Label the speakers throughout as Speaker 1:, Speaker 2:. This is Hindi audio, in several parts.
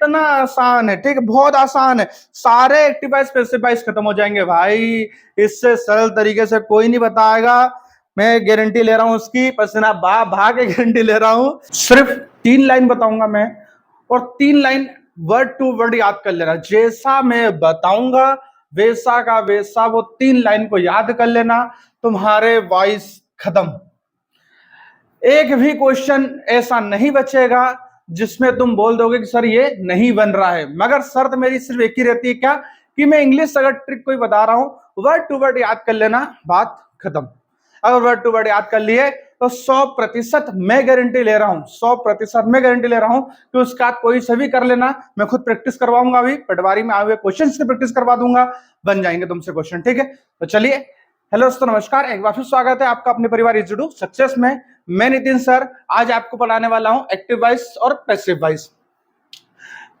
Speaker 1: इतना आसान है, ठीक है, बहुत आसान है। सारे एक्टिव वॉइस पैसिव वॉइस खत्म हो जाएंगे भाई, इससे सरल तरीके से कोई नहीं बताएगा। मैं गारंटी ले रहा हूं उसकी, पसीना बहा बहा के गारंटी ले रहा हूं। सिर्फ 3 लाइन बताऊंगा मैं, और 3 लाइन वर्ड टू वर्ड याद कर लेना। जैसा मैं बताऊंगा वैसा का वैसा वो 3 लाइन को याद कर लेना, तुम्हारे वॉइस खत्म। एक भी क्वेश्चन ऐसा नहीं बचेगा जिसमें तुम बोल दोगे कि सर ये नहीं बन रहा है। मगर शर्त मेरी सिर्फ एक ही रहती है, क्या, कि मैं इंग्लिश अगर ट्रिक कोई बता रहा हूं वर्ड टू वर्ड याद कर लेना, बात खत्म। अगर वर्ड टू वर्ड याद कर लिए तो 100% मैं गारंटी ले रहा हूं, 100% मैं गारंटी ले रहा हूं कि उसका कोई से भी कर लेना। मैं खुद प्रैक्टिस करवाऊंगा, अभी पटवारी में आए हुए क्वेश्चन की प्रैक्टिस करवा दूंगा, बन जाएंगे तुमसे क्वेश्चन, ठीक है। तो चलिए, हेलो दोस्तों, नमस्कार, एक बार फिर स्वागत है आपका अपने परिवार इजी टू सक्सेस में। मैं नितिन सर आज आपको पढ़ाने वाला हूं एक्टिव वॉइस और पैसिव वॉइस।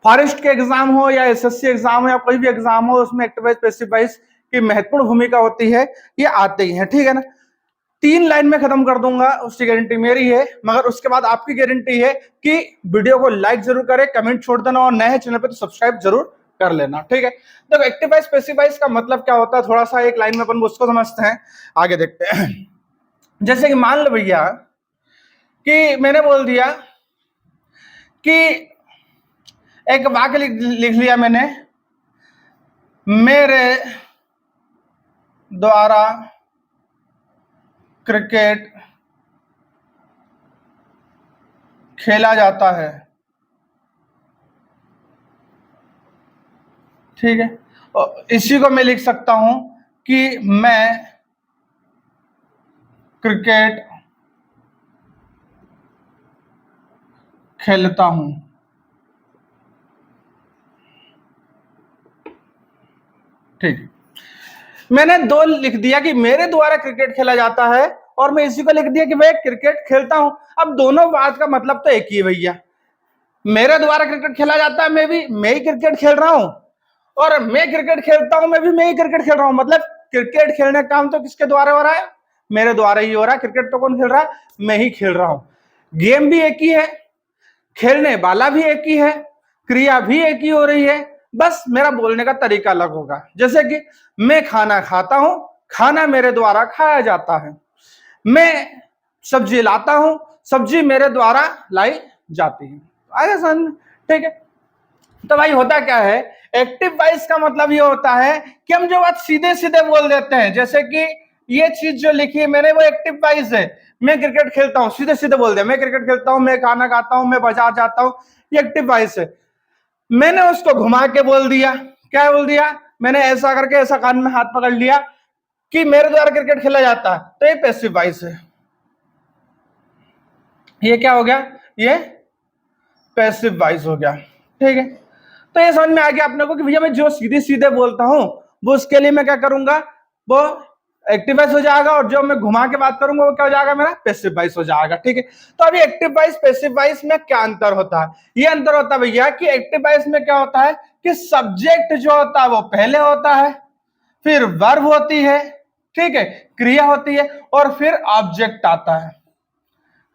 Speaker 1: फॉरेस्ट के एग्जाम हो या एसएससी एग्जाम हो या कोई भी एग्जाम हो, उसमें एक्टिव वॉइस पैसिव वॉइस की महत्वपूर्ण भूमिका होती है, ये आते ही है, ठीक है ना। 3 लाइन में खत्म कर दूंगा, उसकी गारंटी मेरी है। मगर उसके बाद आपकी गारंटी है कि वीडियो को लाइक जरूर करें, कमेंट छोड़ देना, और नए चैनल पे तो सब्सक्राइब जरूर कर लेना, ठीक है। देखो, एक्टिव वॉइस पैसिव वॉइस का मतलब क्या होता है, थोड़ा सा एक लाइन में अपन उसको समझते हैं, आगे देखते हैं। जैसे कि मान लो भैया कि मैंने बोल दिया कि एक वाक्य लिख लिया मैंने, मेरे द्वारा क्रिकेट खेला जाता है, ठीक है। और इसी को मैं लिख सकता हूं कि मैं क्रिकेट खेलता हूं, ठीक। मैंने 2 लिख दिया कि मेरे द्वारा क्रिकेट खेला जाता है, और मैं इसी को लिख दिया कि मैं क्रिकेट खेलता हूं। अब दोनों बात का मतलब तो एक ही है भैया, मेरे द्वारा क्रिकेट खेला जाता है, मैं ही क्रिकेट खेल रहा हूं, और मैं क्रिकेट खेलता हूं, मैं ही क्रिकेट खेल रहा हूं। मतलब क्रिकेट खेलने का काम तो किसके द्वारा हो रहा है, मेरे द्वारा ही हो रहा है। क्रिकेट तो कौन खेल रहा है, मैं ही खेल रहा हूं। गेम भी एक ही है, खेलने वाला भी एक ही है, क्रिया भी एक ही हो रही है, बस मेरा बोलने का तरीका अलग होगा। जैसे कि मैं खाना खाता हूं, खाना मेरे द्वारा खाया जाता है। मैं सब्जी लाता हूं, सब्जी मेरे द्वारा लाई जाती है। आगे समझ, ठीक है। तो भाई होता क्या है, एक्टिव वॉइस का मतलब ये होता है कि हम जो बात सीधे सीधे बोल देते हैं, जैसे कि ये चीज जो लिखी है मैंने, वो एक्टिव वॉइस है। मैं क्रिकेट खेलता हूं, सीधे सीधे बोल दिया, मैं क्रिकेट खेलता हूं, मैं खाना खाता हूं, मैं बाजार जाता हूं, ये एक्टिव वॉइस है। मैंने उसको घुमा के बोल दिया, क्या बोल दिया, मैंने ऐसा करके ऐसा कान में हाथ पकड़ लिया कि मेरे द्वारा क्रिकेट खेला जाता है, तो ये पैसिव वॉइस है। ये क्या हो गया, ये पैसिव वॉइस हो गया, ठीक है। तो ये समझ में आ गया अपने को कि भैया मैं जो सीधे सीधे बोलता हूं वो उसके लिए मैं क्या करूंगा, वो एक्टिव वॉइस हो जाएगा, और जो मैं घुमा के बात करूंगा वो क्या हो जाएगा, मेरा पैसिव वॉइस हो जाएगा, ठीक है। तो अभी एक्टिव वॉइस पैसिव वॉइस में क्या अंतर होता है, ये अंतर होता है भैया कि एक्टिव वॉइस में क्या होता है कि सब्जेक्ट जो होता है वो पहले होता है, फिर वर्ब होती है, ठीक है, क्रिया होती है, और फिर ऑब्जेक्ट आता है।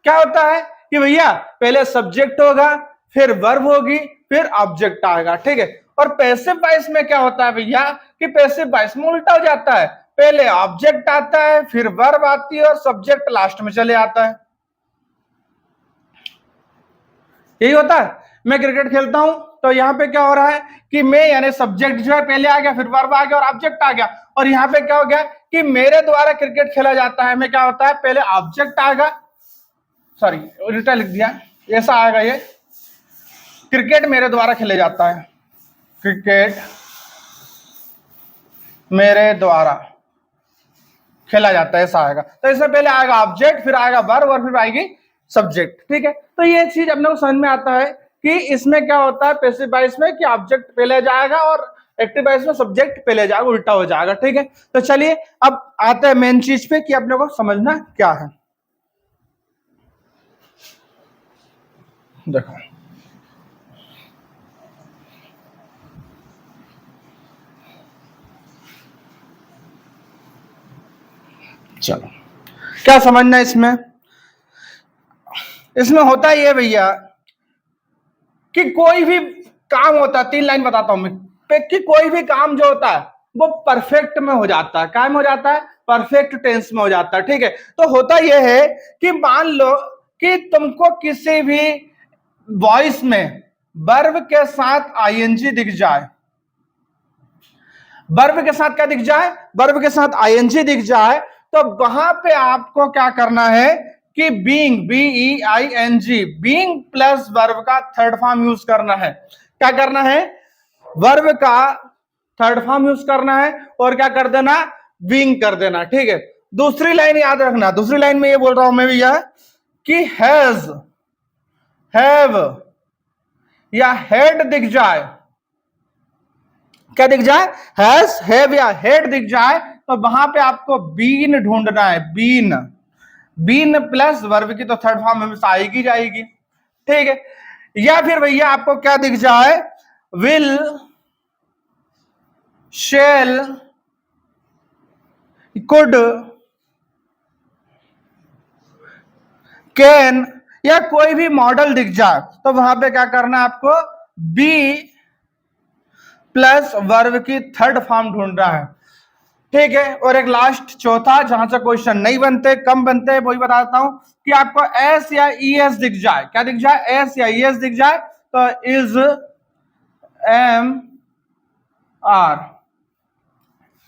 Speaker 1: क्या होता है कि भैया पहले सब्जेक्ट होगा, फिर वर्ब होगी, फिर ऑब्जेक्ट आएगा, ठीक है। और पैसिव वॉइस में क्या होता है भैया कि पैसिव वॉइस में उल्टा हो जाता है, पहले ऑब्जेक्ट आता है, फिर वर्ब आती है, और सब्जेक्ट लास्ट में चले आता है। यही होता है। मैं क्रिकेट खेलता हूं, तो यहां पे क्या हो रहा है कि मैं यानी सब्जेक्ट जो है पहले आ गया, फिर वर्ब आ गया, और ऑब्जेक्ट आ गया। और यहां पे क्या हो गया कि मेरे द्वारा क्रिकेट खेला जाता है में क्या होता है, पहले ऑब्जेक्ट आएगा, सॉरी उल्टा लिख दिया, ऐसा आएगा, ये क्रिकेट मेरे द्वारा खेले जाता है, क्रिकेट मेरे द्वारा खेला जाता है, ऐसा आएगा। तो इससे पहले आएगा ऑब्जेक्ट, फिर आएगा वर्ब, और फिर आएगी सब्जेक्ट, ठीक है। तो ये चीज अपने को समझ में आता है कि इसमें क्या होता है पैसिव वॉइस में कि ऑब्जेक्ट पहले जाएगा और एक्टिव वॉइस में सब्जेक्ट पहले जाएगा, उल्टा हो जाएगा, ठीक है। तो चलिए अब आते हैं मेन चीज पे कि अपने को समझना क्या है। देखो, चलो क्या समझना है इसमें, इसमें होता ही है भैया कि कोई भी काम होता है, 3 लाइन बताता हूं मैं, कि कोई भी काम जो होता है वो परफेक्ट में हो जाता है, क्या में हो जाता है, परफेक्ट टेंस में हो जाता है, ठीक है। तो होता यह है कि मान लो कि तुमको किसी भी वॉइस में वर्ब के साथ आईएनजी दिख जाए, वर्ब के साथ क्या दिख जाए, वर्ब के साथ आईएनजी दिख जाए, तो वहां पे आपको क्या करना है कि being, BEING, being plus verb का थर्ड फॉर्म यूज करना है। क्या करना है, वर्ब का थर्ड फॉर्म यूज करना है और क्या कर देना, बीइंग कर देना, ठीक है। दूसरी लाइन याद रखना, दूसरी लाइन में ये बोल रहा हूं मैं भैया कि हैज, हैव या हेड दिख जाए, क्या दिख जाए, हैज, हैव या हेड दिख जाए, तो वहां पे आपको बीन ढूंढना है, बीन, बीन प्लस वर्ब की तो थर्ड फॉर्म हमेशा आएगी जाएगी, ठीक है। या फिर भैया आपको क्या दिख जाए, विल, शेल, कुड, कैन, या कोई भी मॉडल दिख जाए, तो वहां पे क्या करना है आपको, बी प्लस वर्ब की थर्ड फॉर्म ढूंढना है, ठीक है। और एक लास्ट चौथा, जहां से क्वेश्चन नहीं बनते, कम बनते, वही बताता हूं कि आपको एस या ईएस दिख जाए, क्या दिख जाए, एस या ईएस दिख जाए, तो is, am, are,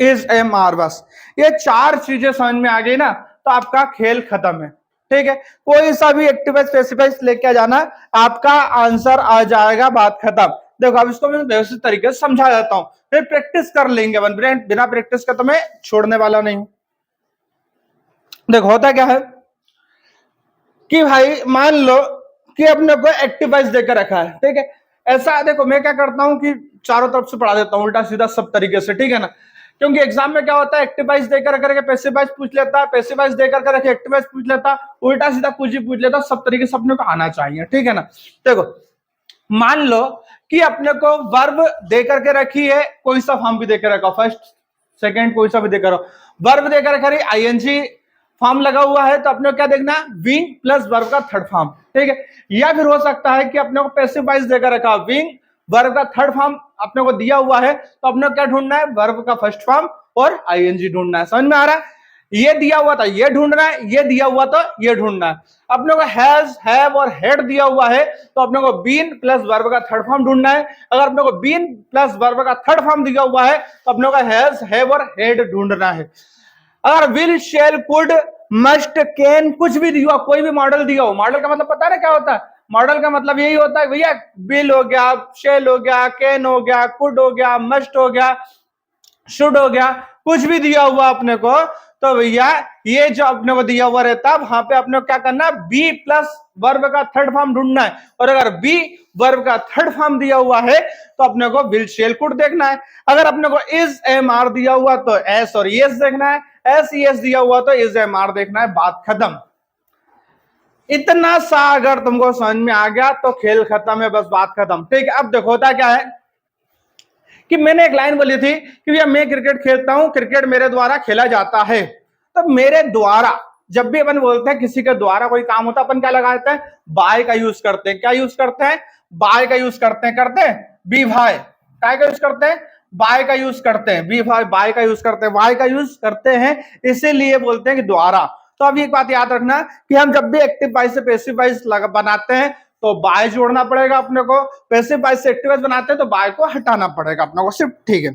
Speaker 1: is, am, are, बस ये 4 चीजें समझ में आ गई ना, तो आपका खेल खत्म है, ठीक है। कोई सा भी एक्टिव स्पेसिफाइज लेके आ जाना, आपका आंसर आ जाएगा, बात खत्म। देखो अब इसको मैं व्यवस्थित तरीके से समझा देता हूं, फिर प्रैक्टिस कर लेंगे, बिना प्रैक्टिस का तो मैं छोड़ने वाला नहीं हूं। देखो होता क्या है कि भाई मान लो कि अपने को एक्टिवाइज देकर रखा है, ठीक है। ऐसा देखो मैं क्या करता हूं कि चारों तरफ से पढ़ा देता हूं, उल्टा सीधा सब तरीके से, ठीक है ना। क्योंकि एग्जाम में क्या होता है, एक्टिवाइज देकर करके पैसिवाइज पूछ लेता है, पैसिवाइज देकर करके एक्टिवाइज पूछ लेता, उल्टा सीधा कुछ भी पूछ लेता, सब तरीके से अपने को आना चाहिए, ठीक है ना। देखो मान लो कि अपने को वर्ब देकर के रखी है, कोई सा फॉर्म भी देकर रखा, फर्स्ट सेकंड कोई सा भी देकर, वर्ब देकर रखा, आईएनजी फॉर्म लगा हुआ है, तो अपने को क्या देखना, विंग प्लस वर्ब का थर्ड फॉर्म, ठीक है। या फिर हो सकता है कि अपने को पैसिव वॉइस देकर रखा, विंग वर्ब का थर्ड फॉर्म अपने को दिया हुआ है, तो अपने को क्या ढूंढना है, वर्ब का फर्स्ट फॉर्म और आईएनजी ढूंढना है। समझ में आ रहा है, ये दिया हुआ था ये ढूंढना है, ये दिया हुआ तो ये ढूंढना है। अपने को हैज, हैव और हेड दिया हुआ है, तो अपने को बीन प्लस वर्ब का थर्ड फॉर्म ढूंढना है। अगर अपने को बीन प्लस वर्ब का थर्ड फॉर्म दिया हुआ है, तो अपने को हैज, हैव और हेड ढूंढना है। अगर will, shall, could, must, can कुछ भी दिया, कोई भी मॉडल दिया हो, मॉडल का मतलब पता है ना क्या होता है, मॉडल का मतलब यही होता है भैया, विल हो गया, शेल हो गया, कैन हो गया, कुड हो गया, मस्ट हो गया, शुड हो गया, कुछ भी दिया हुआ अपने को, तो भैया ये जो अपने को दिया हुआ रहता है, वहां पे अपने को क्या करना है, बी प्लस वर्ब का थर्ड फॉर्म ढूंढना है। और अगर बी वर्ब का थर्ड फॉर्म दिया हुआ है, तो अपने को विल, शेल, कुड देखना है। अगर अपने को इज, एम, आर दिया हुआ तो एस और यस देखना है, एस, यस दिया हुआ तो इज, एम, आर देखना है, बात खत्म। इतना सा अगर तुमको समझ में आ गया तो खेल खत्म है, बस बात खत्म, ठीक है। अब देखो होता क्या है कि मैंने एक लाइन बोली थी कि भैया मैं क्रिकेट खेलता हूं, क्रिकेट मेरे द्वारा खेला जाता है, तो मेरे द्वारा, जब भी अपन बोलते हैं किसी के द्वारा कोई काम होता है, अपन क्या लगाते हैं, बाय का यूज करते हैं। क्या यूज करते हैं, बाय का यूज करते हैं बी भाई, काय का यूज करते हैं, बाय का यूज करते हैं, बी भाई बाय का यूज करते हैं, वाई का यूज करते हैं, इसीलिए बोलते हैं कि द्वारा। तो अब एक बात याद रखना कि हम जब भी एक्टिव वॉइस से पैसिव वॉइस बनाते हैं, तो बाय जोड़ना पड़ेगा अपने को, पैसिव वॉइस से एक्टिव वॉइस बनाते हैं तो बाय को हटाना पड़ेगा अपने को सिर्फ, ठीक है।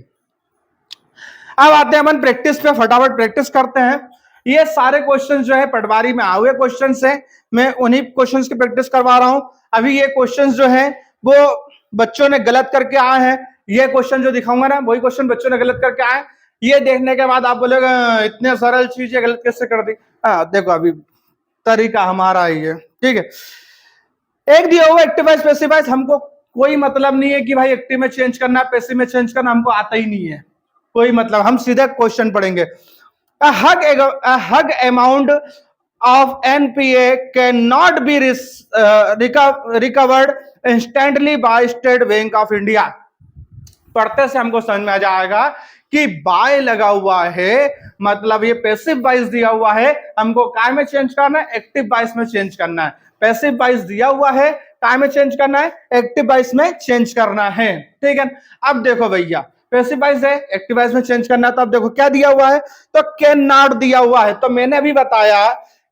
Speaker 1: अब आते हैं अपन प्रैक्टिस पे, फटाफट प्रैक्टिस करते हैं। ये सारे क्वेश्चन जो है पटवारी में आए हुए क्वेश्चन है, मैं उन्हीं क्वेश्चन की प्रैक्टिस करवा रहा हूं। अभी ये क्वेश्चन जो है वो बच्चों ने गलत करके आए हैं, ये क्वेश्चन जो दिखाऊंगा ना वही क्वेश्चन बच्चों ने गलत करके आए। ये देखने के बाद आप बोलेगा इतने सरल चीजें गलत कैसे कर दी। देखो अभी तरीका हमारा ही है, ठीक है। एक दिया हुआ एक्टिव स्पेसिफाइज, हमको कोई मतलब नहीं है कि भाई एक्टिव में चेंज करना, पैसिव में चेंज करना, हमको आता ही नहीं है, कोई मतलब, हम सीधे क्वेश्चन पढ़ेंगे। A hug amount of NPA cannot be recovered instantly by State Bank of India। पढ़ते से हमको समझ में आ जाएगा कि बाय लगा हुआ है, मतलब ये पैसिव वॉइस दिया हुआ है, हमको काय में चेंज करना है, एक्टिव वॉइस में चेंज करना है। पैसिव वॉइस दिया हुआ है, टाइम में चेंज करना है, एक्टिव वॉइस में चेंज करना है। ठीक है, अब देखो भैया पैसिव वॉइस है, एक्टिव वॉइस में चेंज करना है, तो अब देखो क्या दिया हुआ है, तो कैन नॉट दिया हुआ है। तो मैंने अभी बताया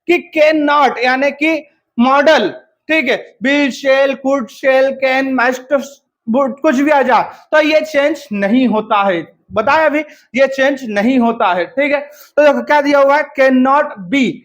Speaker 1: कि कैन नॉट यानी कि मॉडल, ठीक है, will, shall, could, shall, can, must, would, कुछ भी आ जा, तो ये चेंज नहीं होता है, बताया अभी, ये चेंज नहीं होता है। ठीक है, तो देखो क्या दिया हुआ है, कैन नॉट बी,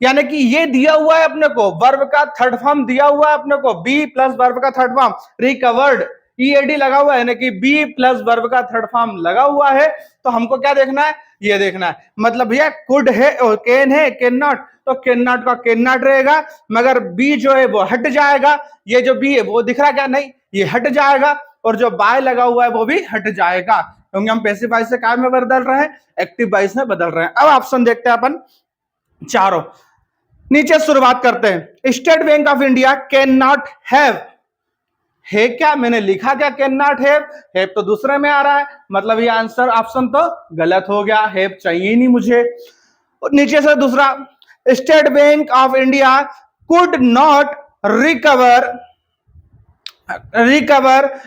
Speaker 1: यानी कि ये दिया हुआ है अपने को, वर्ब का थर्ड फॉर्म दिया हुआ है अपने को, बी प्लस वर्ब का थर्ड फॉर्म, रिकवर्ड, ईएडी लगा हुआ है, यानी कि बी प्लस वर्ब का थर्ड फॉर्म लगा हुआ है। तो हमको क्या देखना है, ये देखना है, मतलब भैया कुड है और कैन है, कैन नॉट, तो कैन नॉट का कैन नॉट रहेगा, मगर बी जो है वो हट जाएगा, ये जो बी है वो दिख रहा क्या, नहीं, ये हट जाएगा, और जो बाय लगा हुआ है वो भी हट जाएगा, क्योंकि हम पैसिव वॉइस से काय में बदल रहे हैं, एक्टिव वॉइस में बदल रहे हैं। अब ऑप्शन देखते हैं अपन चारों, नीचे शुरुआत करते हैं। State Bank of India can not have, है क्या, मैंने लिखा क्या कैन नॉट हैव तो दूसरे में आ रहा है, मतलब ये आंसर ऑप्शन तो गलत हो गया, हैव चाहिए ही नहीं मुझे। और नीचे से दूसरा, state Bank of India could not recover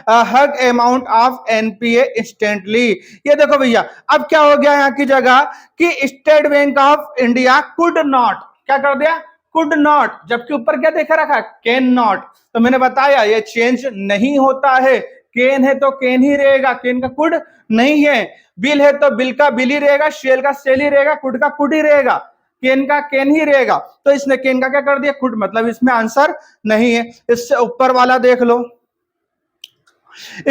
Speaker 1: hug amount of NPA instantly. ये देखो भैया अब क्या हो गया यहाँ की जगह कि state Bank of India could not, क्या कर दिया, कुड नॉट, जबकि ऊपर क्या देखा रखा, कैन नॉट। तो मैंने बताया ये चेंज नहीं होता है, कैन है तो कैन ही रहेगा, कैन का कुड नहीं है, बिल है तो बिल का बिल ही रहेगा, शेल का शेल ही रहेगा, कुड का कुड ही रहेगा, केन का केन ही रहेगा। तो इसने केन का क्या कर दिया, कुड, मतलब इसमें आंसर नहीं है। इससे ऊपर वाला देख लो,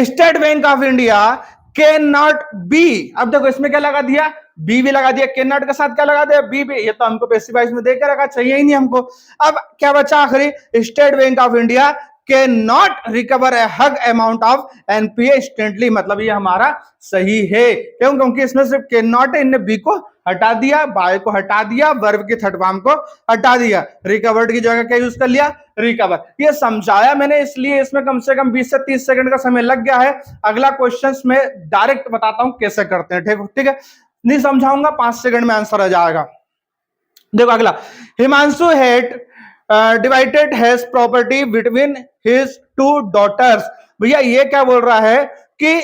Speaker 1: State Bank of India can not be, अब देखो इसमें क्या लगा दिया, बी भी लगा दिया, कैन नॉट के साथ क्या लगा दिया, बी भी, ये तो हमको पैसिव वॉइस में देकर रखा, चाहिए ही नहीं हमको। अब क्या बचा आखिरी, state Bank of India can not recover A hug amount of NPA instantly, मतलब ये हमारा सही है, क्यों, क्योंकि इसमें सिर्फ कैन नॉट है, इनने बी को हटा दिया, बाय को हटा दिया, वर्ब के थर्ड फॉर्म को हटा दिया, रिकवर्ड की जगह क्या यूज कर लिया, रिकवर। ये समझाया मैंने, इसलिए इसमें कम से कम 20 से 30 सेकंड का समय लग गया है। अगला क्वेश्चन में डायरेक्ट बताता हूं कैसे करते हैं, ठीक है, नहीं समझाऊंगा, 5 सेकंड में आंसर आ जाएगा। देखो अगला, Himanshu had divided has property between his 2 daughters. भैया ये क्या बोल रहा है कि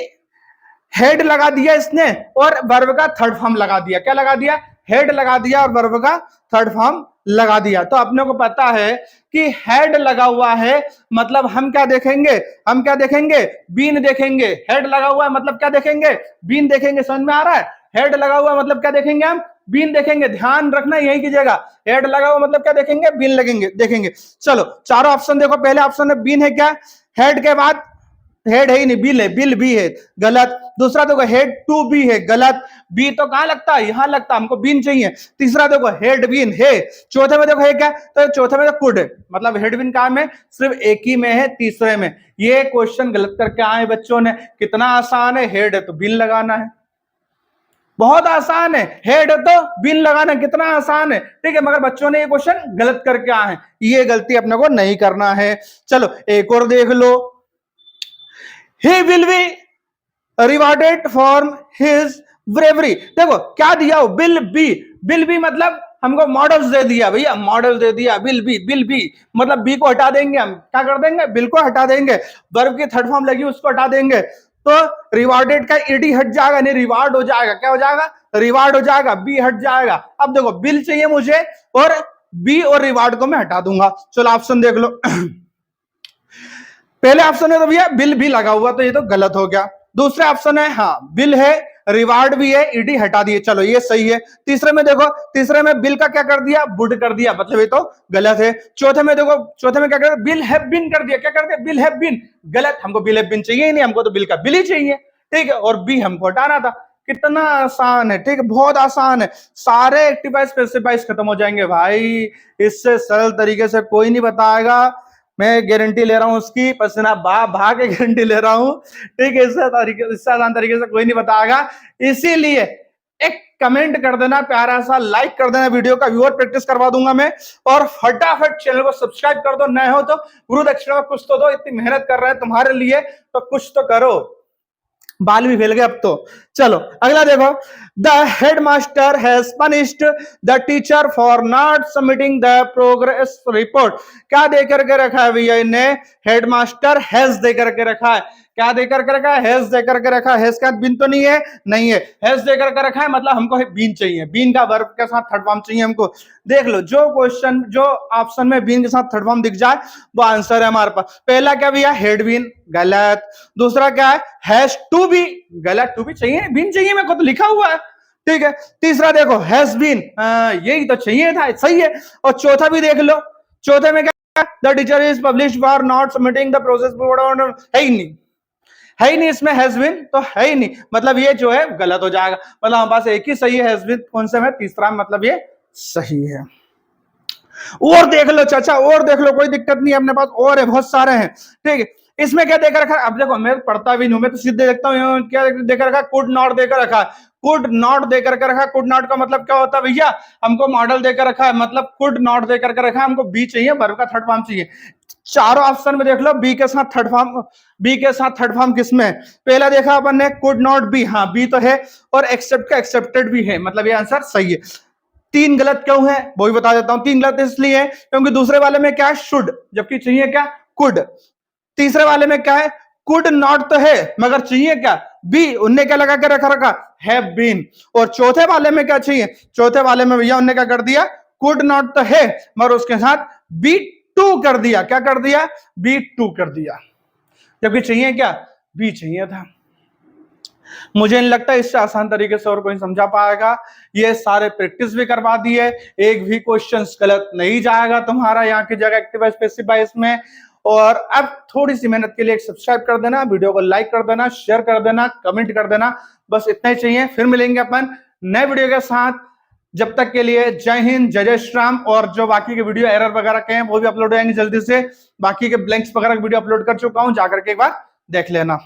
Speaker 1: हेड लगा दिया इसने और वर्ब का थर्ड फॉर्म लगा दिया, क्या लगा दिया, हेड लगा दिया और वर्ब का थर्ड फॉर्म लगा दिया। तो अपने को पता है कि हेड लगा हुआ है, मतलब हम क्या देखेंगे, हम क्या देखेंगे, बीन देखेंगे, हेड लगा हुआ है मतलब क्या देखेंगे, बीन देखेंगे, समझ में आ रहा है, हेड लगा हुआ है मतलब क्या देखेंगे, हम बीन देखेंगे, ध्यान रखना यही कीजिएगा, हेड लगा हुआ मतलब क्या देखेंगे, बीन लगेंगे देखेंगे। चलो चारों ऑप्शन देखो, पहले ऑप्शन में बीन है, क्या, हेड के बाद हेड है ही नहीं, बिल है, बिल भी है, गलत। दूसरा देखो हेड टू बी है, गलत, बी तो कहां लगता है, यहां लगता है, हमको बीन चाहिए। तीसरा देखो हेड बीन है, चौथे में देखो है क्या, तो चौथे में तो कुड है, मतलब हेड बीन कहां में, सिर्फ एक ही में है, तीसरे में। ये क्वेश्चन गलत करके आए बच्चों ने, कितना आसान है, हेड है तो बिन लगाना है, बहुत आसान है, हेड तो बिन लगाना कितना आसान है, ठीक है, मगर बच्चों ने ये क्वेश्चन गलत करके आए हैं, ये गलती अपने को नहीं करना है। चलो एक और देख लो, he will be rewarded for his bravery। देखो क्या दिया हो, बिल बी मतलब हमको मॉडल्स दे दिया भैया, मॉडल दे दिया, बिल बी मतलब बी को हटा देंगे, हम क्या कर देंगे, बिल को हटा देंगे, वर्ब की थर्ड फॉर्म लगी उसको हटा देंगे, तो रिवार्डेड का ईडी हट जाएगा, नहीं रिवार्ड हो जाएगा, क्या हो जाएगा, रिवार्ड हो जाएगा, बी हट जाएगा। अब देखो बिल चाहिए मुझे और बी और रिवार्ड को मैं हटा दूंगा। चलो ऑप्शन देख लो, पहले ऑप्शन है तो भैया बिल भी लगा हुआ, तो ये तो गलत हो गया। दूसरे ऑप्शन है हाँ बिल है, रिवार्ड भी है, ईडी हटा दिए, चलो ये सही है। तीसरे में देखो, तीसरे में बिल का क्या कर दिया, वुड कर दिया, मतलब ये तो गलत है। चौथे में देखो, चौथे में क्या कर दिया, बिल हैव बीन कर दिया, क्या कर दिया, बिल हैव बीन, गलत, हमको बिल हैव बीन चाहिए ही नहीं, हमको तो बिल का बिल ही चाहिए, ठीक है, और बी हमको हटाना था। कितना आसान है, ठीक है, बहुत आसान है, सारे एक्टिवाइज स्पेसिफाइज खत्म हो जाएंगे भाई, इससे सरल तरीके से कोई नहीं बताएगा, मैं गारंटी ले रहा हूं उसकी, पसीना बहा के गारंटी ले रहा हूं, ठीक है, इससे आसान तरीके से कोई नहीं बताएगा। इसीलिए एक कमेंट कर देना, प्यारा सा लाइक कर देना, वीडियो का व्यूअर प्रैक्टिस करवा दूंगा मैं, और फटाफट चैनल को सब्सक्राइब कर दो, नए हो तो गुरु दक्षिणा कुछ तो दो, इतनी मेहनत कर रहे हैं तुम्हारे लिए तो कुछ तो करो। बाल भी फैल गए अब तो। चलो अगला देखो, the headmaster has punished the teacher for not submitting the progress report. क्या दे करके रखा है भैया इन्हें? हेडमास्टर हैज दे करके रखा है। क्या दे करके रखा है? हैज दे करके रखा है। हैज का बीन तो नहीं है, नहीं है। हैज दे करके रखा है मतलब हमको बीन चाहिए, बीन का वर्ब के साथ थर्ड फॉर्म चाहिए हमको। देख लो, जो क्वेश्चन जो ऑप्शन में बीन के साथ थर्ड फॉर्म दिख जाए वो आंसर है हमारे पास। पहला क्या भैया? हेड बीन, गलत। दूसरा क्या है? हैज टू बी, गलत। टू बी चाहिए, बीन चाहिए, मेरे को तो लिखा हुआ है, ठीक है। तीसरा देखो, हैज बीन, यही तो चाहिए था, सही है। और चौथा भी देख लो, चौथे में क्या? The teacher is publish for not submitting the process, है ही नहीं, है ही नहीं इसमें हैज बीन, तो है ही नहीं, मतलब ये जो है गलत हो जाएगा। मतलब हमारे पास एक ही सही है, हैज बीन। कौन से में? तीसरा, मतलब ये सही है। और देख लो चाचा, और देख लो, कोई दिक्कत नहीं है अपने पास, और है, बहुत सारे हैं, ठीक है। इसमें क्या देकर रखा है? अब देखो, मैं पढ़ता भी नहीं हूं, मैं तो सीधे देखता हूं क्या देकर रखा है, कुड नॉट देकर रखा है। कुड नॉट देकर के रखा है। कुड नॉट का मतलब क्या होता है भैया? हमको मॉडल देकर रखा है, मतलब कुड नॉट देकर के रखा है, हमको बी चाहिए, वर्ब का थर्ड फॉर्म चाहिए। चारों ऑप्शन में देख लो, बी के साथ थर्ड फॉर्म, बी के साथ थर्ड फॉर्म किसमें है? पहला देखा अपन ने, कुड नॉट बी, हाँ बी तो है, और एक्सेप्ट का एक्सेप्टेड भी है, मतलब ये आंसर सही है। तीन गलत क्यों है वो भी बता देता हूं। तीन गलत इसलिए है क्योंकि दूसरे वाले में क्या है? शुड, जबकि चाहिए क्या? कुड। तीसरे वाले में क्या है? कुड नॉट तो है मगर चाहिए क्या? बी। उनने क्या लगा के रखा रखा? Have been. और चौथे वाले में क्या चाहिए? चौथे वाले में भैया उनने क्या कर दिया? कुड नॉट तो है मगर उसके साथ बी टू कर दिया। क्या कर दिया? बी टू कर दिया, जबकि चाहिए क्या? बी चाहिए था। मुझे नहीं लगता इससे आसान तरीके से और कोई समझा पाएगा। ये सारे प्रैक्टिस भी करवा दिए, एक भी क्वेश्चन गलत नहीं जाएगा तुम्हारा यहाँ की जगह एक्टिव स्पेसिफाई इसमें। और अब थोड़ी सी मेहनत के लिए एक सब्सक्राइब कर देना, वीडियो को लाइक कर देना, शेयर कर देना, कमेंट कर देना, बस इतना ही चाहिए। फिर मिलेंगे अपन नए वीडियो के साथ। जब तक के लिए जय हिंद, जय जय श्री राम। और जो बाकी के वीडियो एरर वगैरह के हैं वो भी अपलोड हो जाएंगे जल्दी से। बाकी के ब्लैंक्स वगैरह वीडियो अपलोड कर चुका हूं, जाकर के एक बार देख लेना।